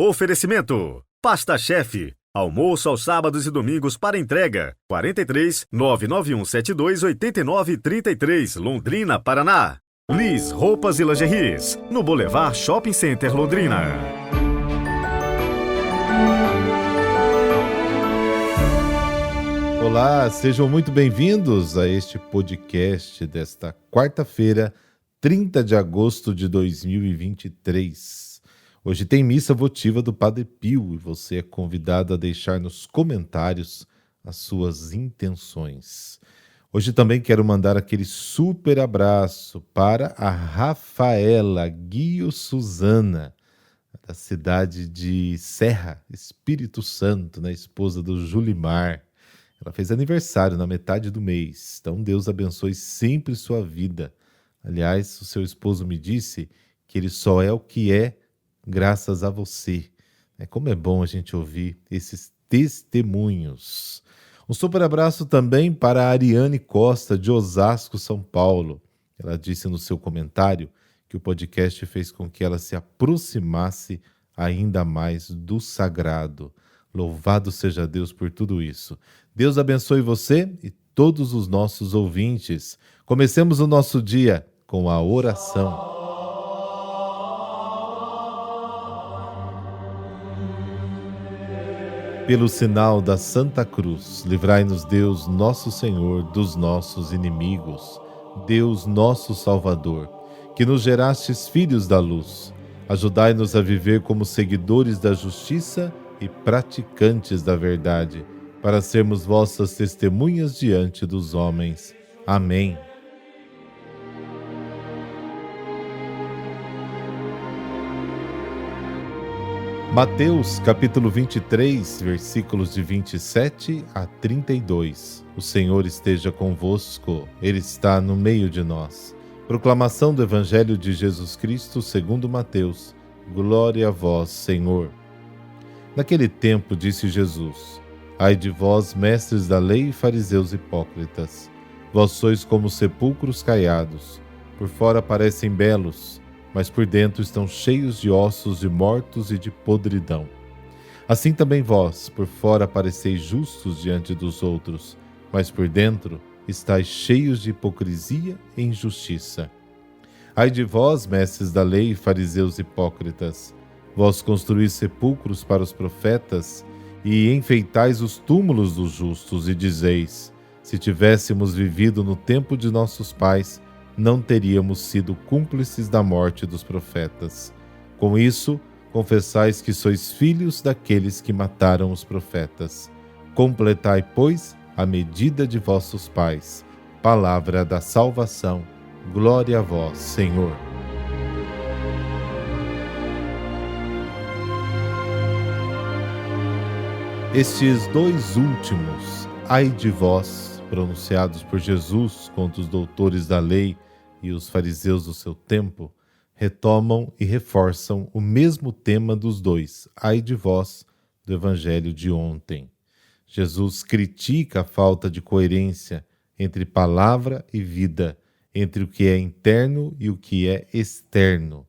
Oferecimento: Pasta Chef. Almoço aos sábados e domingos para entrega. 43 99172 8933, Londrina, Paraná. Liz Roupas e Lingeries, no Boulevard Shopping Center, Londrina. Olá, sejam muito bem-vindos a este podcast desta quarta-feira, 30 de agosto de 2023. Hoje tem missa votiva do Padre Pio e você é convidado a deixar nos comentários as suas intenções. Hoje também quero mandar aquele super abraço para a Rafaela Guio Suzana, da cidade de Serra, Espírito Santo, né? Esposa do Julimar. Ela fez aniversário na metade do mês, então Deus abençoe sempre sua vida. Aliás, o seu esposo me disse que ele só é o que é graças a você. Como é bom a gente ouvir esses testemunhos. Um super abraço também para a Ariane Costa, de Osasco, São Paulo. Ela disse no seu comentário que o podcast fez com que ela se aproximasse ainda mais do sagrado. Louvado seja Deus por tudo isso. Deus abençoe você e todos os nossos ouvintes. Comecemos o nosso dia com a oração. Pelo sinal da Santa Cruz, livrai-nos Deus, nosso Senhor, dos nossos inimigos. Deus, nosso Salvador, que nos gerastes filhos da luz, ajudai-nos a viver como seguidores da justiça e praticantes da verdade, para sermos vossas testemunhas diante dos homens. Amém. Mateus, capítulo 23, versículos de 27 a 32. O Senhor esteja convosco, Ele está no meio de nós. Proclamação do Evangelho de Jesus Cristo segundo Mateus. Glória a vós, Senhor. Naquele tempo disse Jesus: Ai de vós, mestres da lei e fariseus hipócritas, vós sois como sepulcros caiados, por fora parecem belos, mas por dentro estão cheios de ossos de mortos e de podridão. Assim também vós, por fora pareceis justos diante dos outros, mas por dentro estáis cheios de hipocrisia e injustiça. Ai de vós, mestres da lei e fariseus hipócritas, vós construís sepulcros para os profetas e enfeitais os túmulos dos justos e dizeis: se tivéssemos vivido no tempo de nossos pais, não teríamos sido cúmplices da morte dos profetas. Com isso, confessais que sois filhos daqueles que mataram os profetas. Completai, pois, a medida de vossos pais. Palavra da salvação. Glória a vós, Senhor. Estes dois últimos, ai de vós, pronunciados por Jesus contra os doutores da lei e os fariseus do seu tempo, retomam e reforçam o mesmo tema dos dois, ai de vós, do Evangelho de ontem. Jesus critica a falta de coerência entre palavra e vida, entre o que é interno e o que é externo.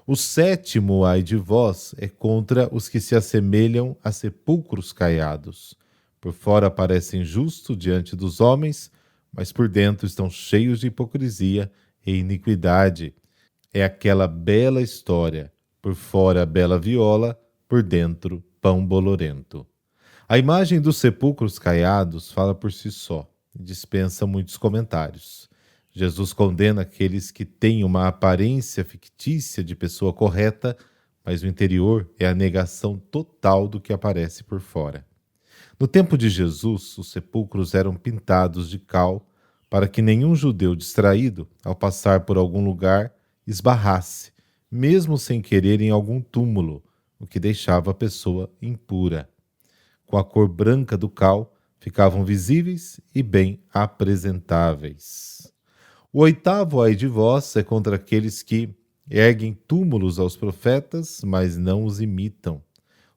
O sétimo ai de vós é contra os que se assemelham a sepulcros caiados. Por fora parecem justos diante dos homens, mas por dentro estão cheios de hipocrisia e iniquidade. É aquela bela história, por fora bela viola, por dentro pão bolorento. A imagem dos sepulcros caiados fala por si só e dispensa muitos comentários. Jesus condena aqueles que têm uma aparência fictícia de pessoa correta, mas o interior é a negação total do que aparece por fora. No tempo de Jesus, os sepulcros eram pintados de cal para que nenhum judeu distraído, ao passar por algum lugar, esbarrasse, mesmo sem querer, em algum túmulo, o que deixava a pessoa impura. Com a cor branca do cal, ficavam visíveis e bem apresentáveis. O oitavo ai de vós é contra aqueles que erguem túmulos aos profetas, mas não os imitam.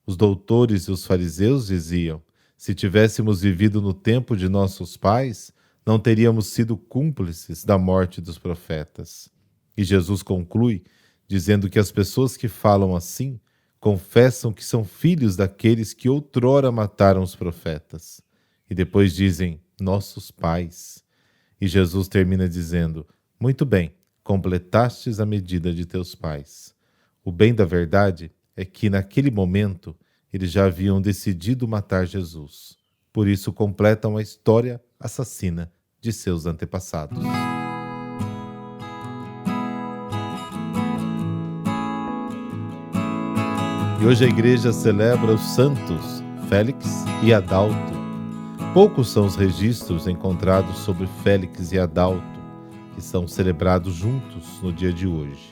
Os doutores e os fariseus diziam: se tivéssemos vivido no tempo de nossos pais, não teríamos sido cúmplices da morte dos profetas. E Jesus conclui dizendo que as pessoas que falam assim confessam que são filhos daqueles que outrora mataram os profetas. E depois dizem, nossos pais. E Jesus termina dizendo, muito bem, completastes a medida de teus pais. O bem da verdade é que naquele momento eles já haviam decidido matar Jesus. Por isso completam a história assassina de seus antepassados. E hoje a igreja celebra os santos Félix e Adalto. Poucos são os registros encontrados sobre Félix e Adalto, que são celebrados juntos no dia de hoje.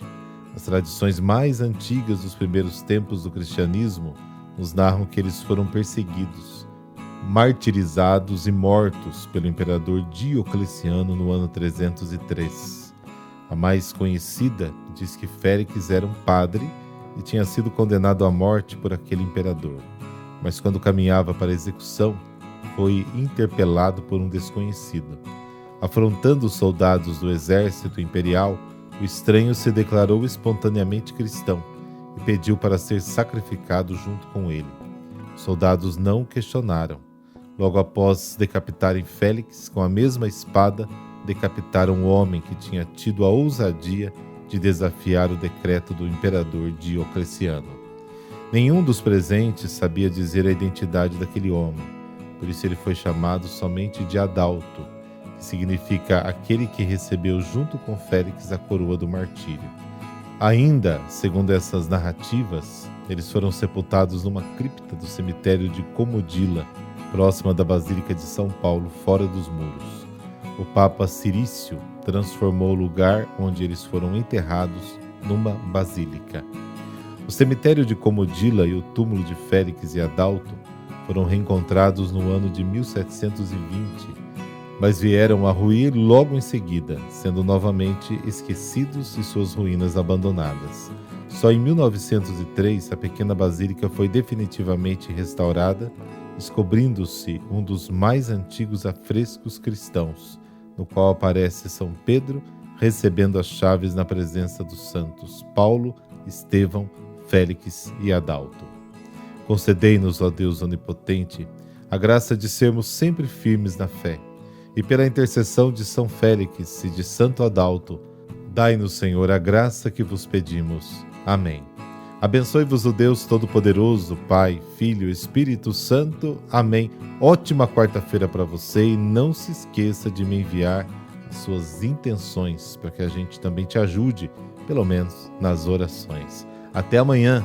As tradições mais antigas dos primeiros tempos do cristianismo nos narram que eles foram perseguidos, martirizados e mortos pelo imperador Diocleciano no ano 303. A mais conhecida diz que Félix era um padre e tinha sido condenado à morte por aquele imperador, mas quando caminhava para a execução, foi interpelado por um desconhecido. Afrontando os soldados do exército imperial, o estranho se declarou espontaneamente cristão e pediu para ser sacrificado junto com ele. Os soldados não o questionaram. Logo após decapitarem Félix, com a mesma espada, decapitaram o homem que tinha tido a ousadia de desafiar o decreto do imperador Diocleciano. Nenhum dos presentes sabia dizer a identidade daquele homem, por isso ele foi chamado somente de Adalto, que significa aquele que recebeu junto com Félix a coroa do martírio. Ainda, segundo essas narrativas, eles foram sepultados numa cripta do cemitério de Comodila, próxima da Basílica de São Paulo, fora dos muros. O Papa Cirício transformou o lugar onde eles foram enterrados numa basílica. O cemitério de Comodila e o túmulo de Félix e Adalto foram reencontrados no ano de 1720, mas vieram a ruir logo em seguida, sendo novamente esquecidos e suas ruínas abandonadas. Só em 1903 a pequena basílica foi definitivamente restaurada, descobrindo-se um dos mais antigos afrescos cristãos, no qual aparece São Pedro recebendo as chaves na presença dos santos Paulo, Estevão, Félix e Adalto. Concedei-nos, ó Deus onipotente, a graça de sermos sempre firmes na fé, e pela intercessão de São Félix e de Santo Adalto, dai-nos, Senhor, a graça que vos pedimos. Amém. Abençoe-vos o Deus Todo-Poderoso, Pai, Filho e Espírito Santo. Amém. Ótima quarta-feira para você e não se esqueça de me enviar as suas intenções para que a gente também te ajude, pelo menos nas orações. Até amanhã.